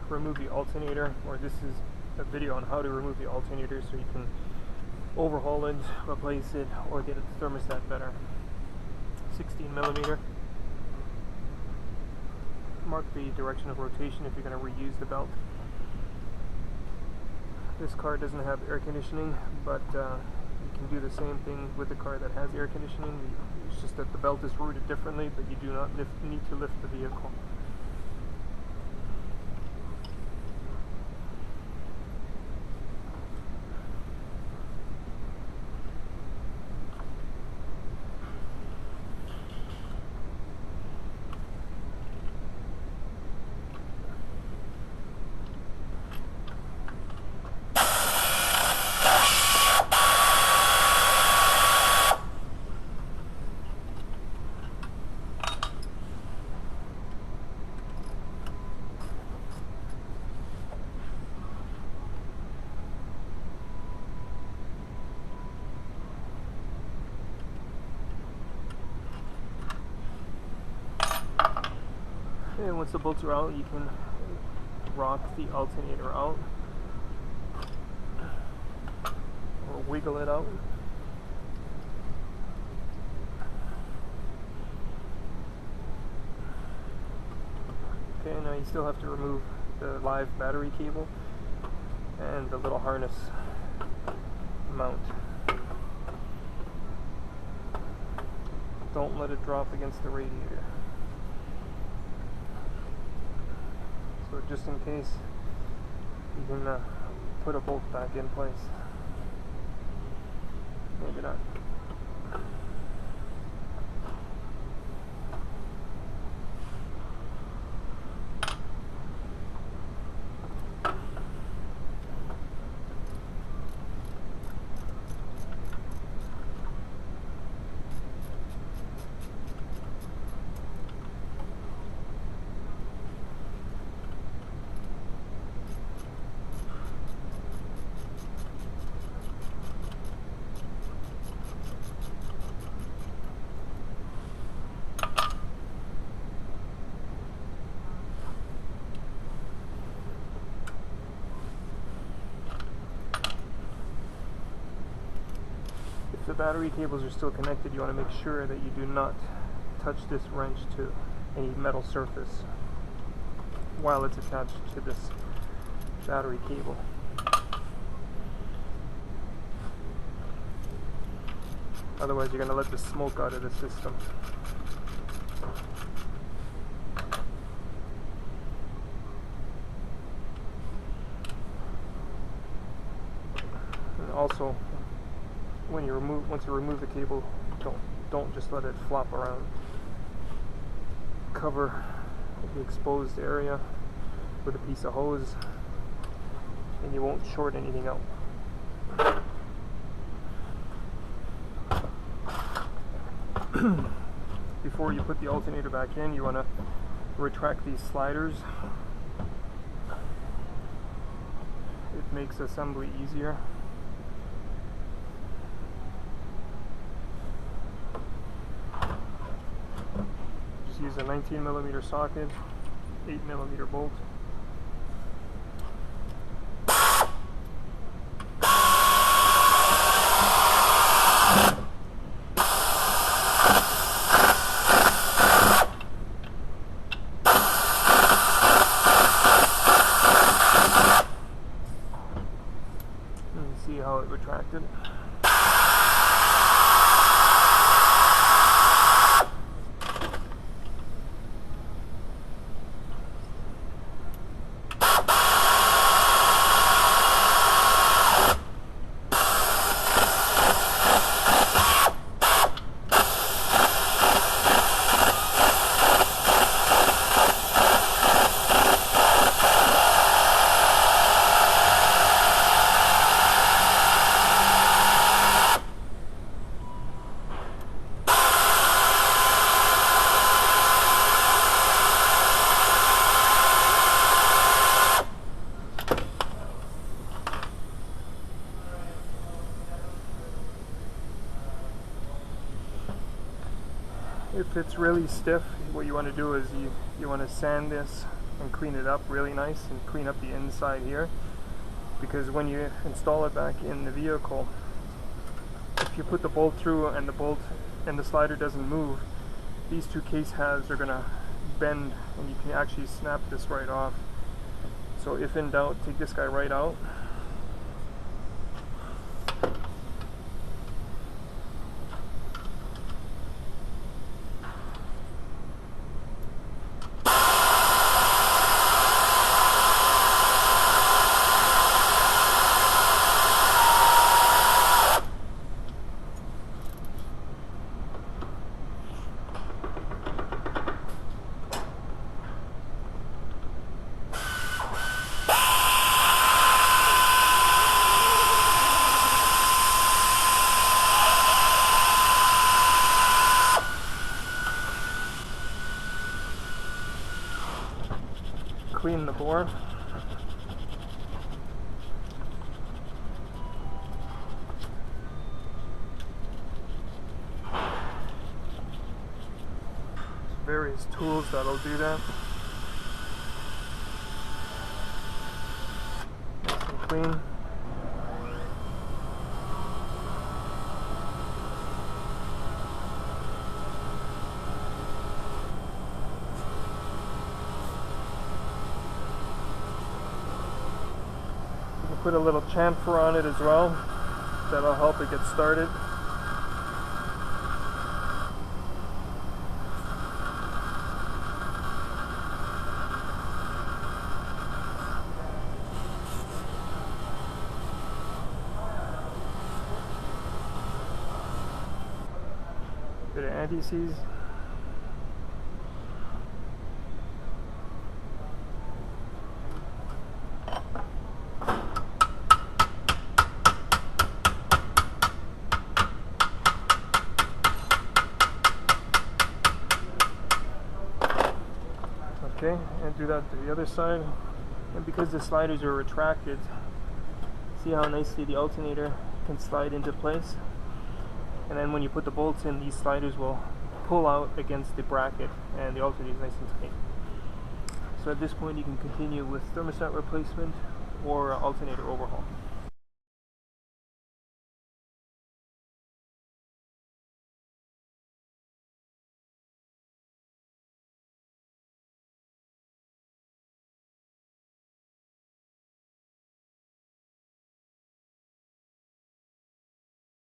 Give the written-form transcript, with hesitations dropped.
remove the alternator, or this is a video on how to remove the alternator so you can overhaul it, replace it, or get the thermostat better. 16mm. Mark the direction of rotation if you're going to reuse the belt. This car doesn't have air conditioning, but you can do the same thing with the car that has air conditioning. It's just that the belt is routed differently, but you do not need to lift the vehicle. And once the bolts are out, you can rock the alternator out or wiggle it out. Okay, now you still have to remove the live battery cable and the little harness mount. Don't let it drop against the radiator. So just in case, you can put a bolt back in place. Maybe not. If the battery cables are still connected, you want to make sure that you do not touch this wrench to any metal surface while it's attached to this battery cable. Otherwise you're going to let the smoke out of the system. And also, once you remove the cable, don't just let it flop around. Cover the exposed area with a piece of hose, and you won't short anything out. Before you put the alternator back in, you want to retract these sliders. It makes assembly easier. Use a 19mm socket, 8mm bolt. And see how it retracted. If it's really stiff, what you want to do is you want to sand this and clean it up really nice and clean up the inside here, because when you install it back in the vehicle, if you put the bolt through and the bolt and the slider doesn't move, these two case halves are going to bend and you can actually snap this right off. So if in doubt, take this guy right out. Clean the bore. Various tools that'll do that. Nice and clean. Put a little chamfer on it as well. That'll help it get started. Bit of anti-seize. Okay, and do that to the other side. And because the sliders are retracted, see how nicely the alternator can slide into place? And then when you put the bolts in, these sliders will pull out against the bracket and the alternator is nice and tight. So at this point you can continue with thermostat replacement or alternator overhaul.